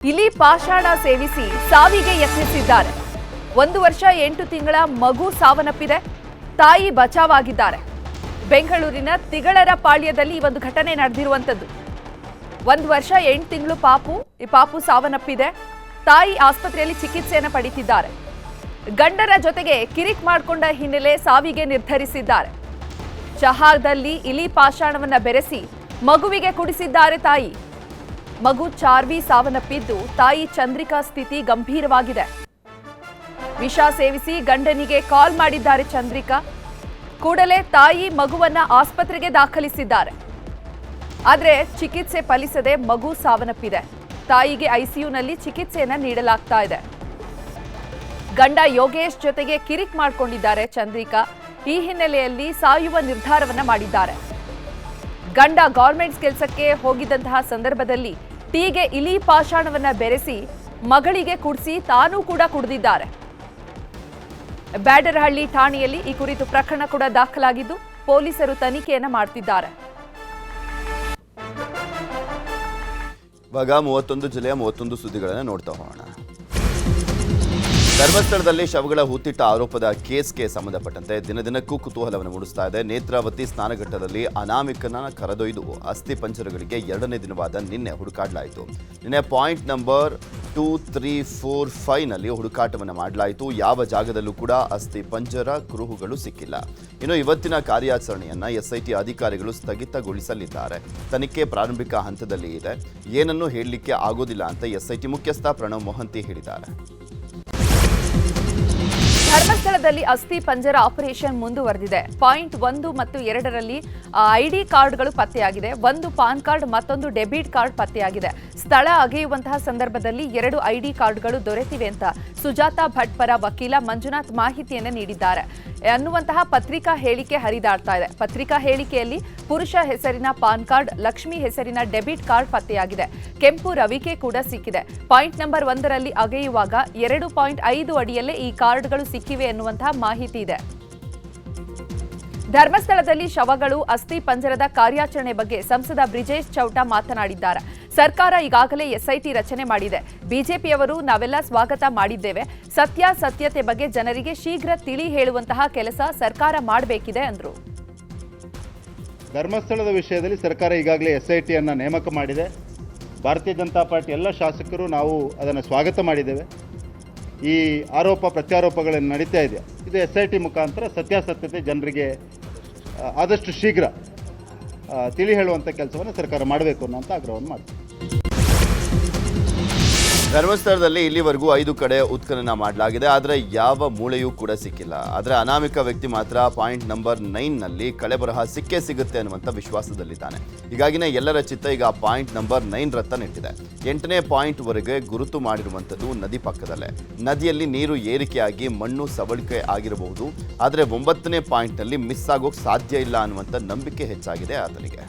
ಇಲಿ ಪಾಷಾಣ ಸೇವಿಸಿ ಸಾವಿಗೆ ಯತ್ನಿಸಿದ್ದಾರೆ. 1 ವರ್ಷ 8 ತಿಂಗಳ ಮಗು ಸಾವನ್ನಪ್ಪಿದೆ. ತಾಯಿ ಬಚಾವಾಗಿದ್ದಾರೆ. ಬೆಂಗಳೂರಿನ ತಿಗಳರ ಪಾಳ್ಯದಲ್ಲಿ ಈ ಒಂದು ಘಟನೆ ನಡೆದಿರುವಂತದ್ದು. 1 ವರ್ಷ 8 ತಿಂಗಳು ಪಾಪು ಸಾವನ್ನಪ್ಪಿದೆ. ತಾಯಿ ಆಸ್ಪತ್ರೆಯಲ್ಲಿ ಚಿಕಿತ್ಸೆಯನ್ನು ಪಡೆಯುತ್ತಿದ್ದಾರೆ. ಗಂಡರ ಜೊತೆಗೆ ಕಿರಿಕ್ ಮಾಡಿಕೊಂಡ ಹಿನ್ನೆಲೆ ಸಾವಿಗೆ ನಿರ್ಧರಿಸಿದ್ದಾರೆ. ಚಹಾದಲ್ಲಿ ಇಲಿ ಪಾಷಾಣವನ್ನ ಬೆರೆಸಿ ಮಗುವಿಗೆ ಕುಡಿಸಿದ್ದಾರೆ ತಾಯಿ. ಮಗು ಚಾರ್ವಿ ಸಾವನ್ನಪ್ಪಿದ್ದು, ತಾಯಿ ಚಂದ್ರಿಕಾ ಸ್ಥಿತಿ ಗಂಭೀರವಾಗಿದೆ. ವಿಷ ಸೇವಿಸಿ ಗಂಡನಿಗೆ ಕಾಲ್ ಮಾಡಿದ್ದಾರೆ ಚಂದ್ರಿಕಾ. ಕೂಡಲೇ ತಾಯಿ ಮಗುವನ್ನ ಆಸ್ಪತ್ರೆಗೆ ದಾಖಲಿಸಿದ್ದಾರೆ. ಆದರೆ ಚಿಕಿತ್ಸೆ ಫಲಿಸದೆ ಮಗು ಸಾವನ್ನಪ್ಪಿದೆ. ತಾಯಿಗೆ ಐಸಿಯುನಲ್ಲಿ ಚಿಕಿತ್ಸೆಯನ್ನ ನೀಡಲಾಗ್ತಾ ಇದೆ. ಗಂಡ ಯೋಗೇಶ್ ಜೊತೆಗೆ ಕಿರಿಕ್ ಮಾಡಿಕೊಂಡಿದ್ದಾರೆ ಚಂದ್ರಿಕಾ. ಈ ಹಿನ್ನೆಲೆಯಲ್ಲಿ ಸಾಯುವ ನಿರ್ಧಾರವನ್ನ ಮಾಡಿದ್ದಾರೆ. ಗಂಡ ಗವರ್ಮೆಂಟ್ ಕೆಲಸಕ್ಕೆ ಹೋಗಿದ್ದಂತಹ ಸಂದರ್ಭದಲ್ಲಿ ಟೀಗೆ ಇಲಿ ಪಾಷಾಣವನ್ನ ಬೆರೆಸಿ ಮಗಳಿಗೆ ಕುಡಿಸಿ ತಾನೂ ಕೂಡ ಕುಡಿದಿದ್ದಾರೆ. ಬ್ಯಾಡರಹಳ್ಳಿ ಠಾಣೆಯಲ್ಲಿ ಈ ಕುರಿತು ಪ್ರಕರಣ ಕೂಡ ದಾಖಲಾಗಿದ್ದು ಪೊಲೀಸರು ತನಿಖೆಯನ್ನ ಮಾಡ್ತಿದ್ದಾರೆ. ಇವಾಗ 31 ಜಿಲ್ಲೆಯ 31 ಸುದ್ದಿಗಳನ್ನು ನೋಡ್ತಾ ಹೋಗೋಣ. ಧರ್ಮಸ್ಥಳದಲ್ಲಿ ಶವಗಳ ಹೂತಿಟ್ಟ ಆರೋಪದ ಕೇಸ್ಗೆ ಸಂಬಂಧಪಟ್ಟಂತೆ ದಿನದಿನಕ್ಕೂ ಕುತೂಹಲವನ್ನು ಮೂಡಿಸ್ತಾ ಇದೆ. ನೇತ್ರಾವತಿ ಸ್ನಾನಘಟ್ಟದಲ್ಲಿ ಅನಾಮಿಕನ ಕರೆದೊಯ್ದು ಅಸ್ಥಿ ಪಂಜರಗಳಿಗೆ 2ನೇ ದಿನವಾದ ನಿನ್ನೆ ಹುಡುಕಾಡಲಾಯಿತು. ನಿನ್ನೆ ಪಾಯಿಂಟ್ ನಂಬರ್ 2, 3, 4, 5ನಲ್ಲಿ ಹುಡುಕಾಟವನ್ನು ಮಾಡಲಾಯಿತು. ಯಾವ ಜಾಗದಲ್ಲೂ ಕೂಡ ಅಸ್ಥಿ ಪಂಜರ ಕುರುಹುಗಳು ಸಿಕ್ಕಿಲ್ಲ. ಇನ್ನು ಇವತ್ತಿನ ಕಾರ್ಯಾಚರಣೆಯನ್ನ ಎಸ್ಐಟಿ ಅಧಿಕಾರಿಗಳು ಸ್ಥಗಿತಗೊಳಿಸಲಿದ್ದಾರೆ. ತನಿಖೆ ಪ್ರಾರಂಭಿಕ ಹಂತದಲ್ಲಿ ಇದೆ. ಏನನ್ನೂ ಹೇಳಲಿಕ್ಕೆ ಆಗೋದಿಲ್ಲ ಅಂತ ಎಸ್ಐಟಿ ಮುಖ್ಯಸ್ಥ ಪ್ರಣವ್ ಮೊಹಂತಿ ಹೇಳಿದ್ದಾರೆ. ಧರ್ಮಸ್ಥಳದಲ್ಲಿ ಅಸ್ಥಿ ಪಂಜರ ಆಪರೇಷನ್ ಮುಂದುವರೆದಿದೆ. ಪಾಯಿಂಟ್ 1 ಮತ್ತು 2ರಲ್ಲಿ ಐಡಿ ಕಾರ್ಡ್ಗಳು ಪತ್ತೆಯಾಗಿದೆ. ಒಂದು ಪಾನ್ ಕಾರ್ಡ್, ಮತ್ತೊಂದು ಡೆಬಿಟ್ ಕಾರ್ಡ್ ಪತ್ತೆಯಾಗಿದೆ. ಸ್ಥಳ ಅಗೆಯುವಂತಹ ಸಂದರ್ಭದಲ್ಲಿ 2 ಐಡಿ ಕಾರ್ಡ್ಗಳು ದೊರೆತಿವೆ ಅಂತ ಸುಜಾತಾ ಭಟ್ ಪರ ವಕೀಲ ಮಂಜುನಾಥ್ ಮಾಹಿತಿಯನ್ನು ನೀಡಿದ್ದಾರೆ ಅನ್ನುವಂತಹ ಪತ್ರಿಕಾ ಹೇಳಿಕೆ ಹರಿದಾಡ್ತಾ ಇದೆ. ಪತ್ರಿಕಾ ಹೇಳಿಕೆಯಲ್ಲಿ ಪುರುಷ ಹೆಸರಿನ ಪಾನ್ ಕಾರ್ಡ್, ಲಕ್ಷ್ಮಿ ಹೆಸರಿನ ಡೆಬಿಟ್ ಕಾರ್ಡ್ ಪತ್ತೆಯಾಗಿದೆ. ಕೆಂಪು ರವಿಕೆ ಕೂಡ ಸಿಕ್ಕಿದೆ. ಪಾಯಿಂಟ್ ನಂಬರ್ 1ರಲ್ಲಿ ಅಗೆಯುವಾಗ 2.5 ಅಡಿಯಲ್ಲೇ ಈ ಕಾರ್ಡ್ಗಳು ಸಿಕ್ಕಿವೆ ಎನ್ನುವಂತಹ ಮಾಹಿತಿ ಇದೆ. ಧರ್ಮಸ್ಥಳದಲ್ಲಿ ಶವಗಳು ಅಸ್ಥಿ ಪಂಜರದ ಕಾರ್ಯಾಚರಣೆ ಬಗ್ಗೆ ಸಂಸದ ಬ್ರಿಜೇಶ್ ಚೌಟ ಮಾತನಾಡಿದ್ದಾರೆ. ಸರ್ಕಾರ ಈಗಾಗಲೇ ಎಸ್ಐಟಿ ರಚನೆ ಮಾಡಿದೆ. ಬಿಜೆಪಿಯವರು ನಾವೆಲ್ಲ ಸ್ವಾಗತ ಮಾಡಿದ್ದೇವೆ. ಸತ್ಯಾಸತ್ಯತೆ ಬಗ್ಗೆ ಜನರಿಗೆ ಶೀಘ್ರ ತಿಳಿ ಹೇಳುವಂತಹ ಕೆಲಸ ಸರ್ಕಾರ ಮಾಡಬೇಕಿದೆ ಎಂದರು. ಧರ್ಮಸ್ಥಳದ ವಿಷಯದಲ್ಲಿ ಸರ್ಕಾರ ಈಗಾಗಲೇ ಎಸ್ಐಟಿಯನ್ನು ನೇಮಕ ಮಾಡಿದೆ. ಭಾರತೀಯ ಜನತಾ ಪಾರ್ಟಿ ಎಲ್ಲ ಶಾಸಕರು ನಾವು ಅದನ್ನು ಸ್ವಾಗತ ಮಾಡಿದ್ದೇವೆ. ಈ ಆರೋಪ ಪ್ರತ್ಯಾರೋಪಗಳನ್ನು ನಡೀತಾ ಇದೆ. ಇದು ಎಸ್ಐಟಿ ಮುಖಾಂತರ ಸತ್ಯಾಸತ್ಯತೆ ಜನರಿಗೆ ಆದಷ್ಟು ಶೀಘ್ರ ತಿಳಿ ಹೇಳುವಂಥ ಕೆಲಸವನ್ನು ಸರ್ಕಾರ ಮಾಡಬೇಕು ಅನ್ನೋಂಥ ಆಗ್ರಹವನ್ನು ಮಾಡ್ತೀವಿ. ಧರ್ಮಸ್ಥಳದಲ್ಲಿ ಇಲ್ಲಿವರೆಗೂ 5 ಕಡೆ ಉತ್ಖನನ ಮಾಡಲಾಗಿದೆ. ಆದರೆ ಯಾವ ಮೂಳೆಯೂ ಕೂಡ ಸಿಕ್ಕಿಲ್ಲ. ಆದರೆ ಅನಾಮಿಕ ವ್ಯಕ್ತಿ ಮಾತ್ರ ಪಾಯಿಂಟ್ ನಂಬರ್ 9ನಲ್ಲಿ ಕಳೆಬರಹ ಸಿಕ್ಕೇ ಸಿಗುತ್ತೆ ಅನ್ನುವಂಥ ವಿಶ್ವಾಸದಲ್ಲಿದ್ದಾನೆ. ಹೀಗಾಗಿನೇ ಎಲ್ಲರ ಚಿತ್ತ ಈಗ ಪಾಯಿಂಟ್ ನಂಬರ್ 9 ರತ್ತ ನೆಟ್ಟಿದೆ. 8ನೇ ಪಾಯಿಂಟ್ವರೆಗೆ ಗುರುತು ಮಾಡಿರುವಂಥದ್ದು ನದಿ ಪಕ್ಕದಲ್ಲೇ. ನದಿಯಲ್ಲಿ ನೀರು ಏರಿಕೆಯಾಗಿ ಮಣ್ಣು ಸವಳಿಕೆ ಆಗಿರಬಹುದು. ಆದರೆ 9ನೇ ಪಾಯಿಂಟ್ನಲ್ಲಿ ಮಿಸ್ ಆಗೋಕ್ಕೆ ಸಾಧ್ಯ ಇಲ್ಲ ಅನ್ನುವಂಥ ನಂಬಿಕೆ ಹೆಚ್ಚಾಗಿದೆ ಆತನಿಗೆ.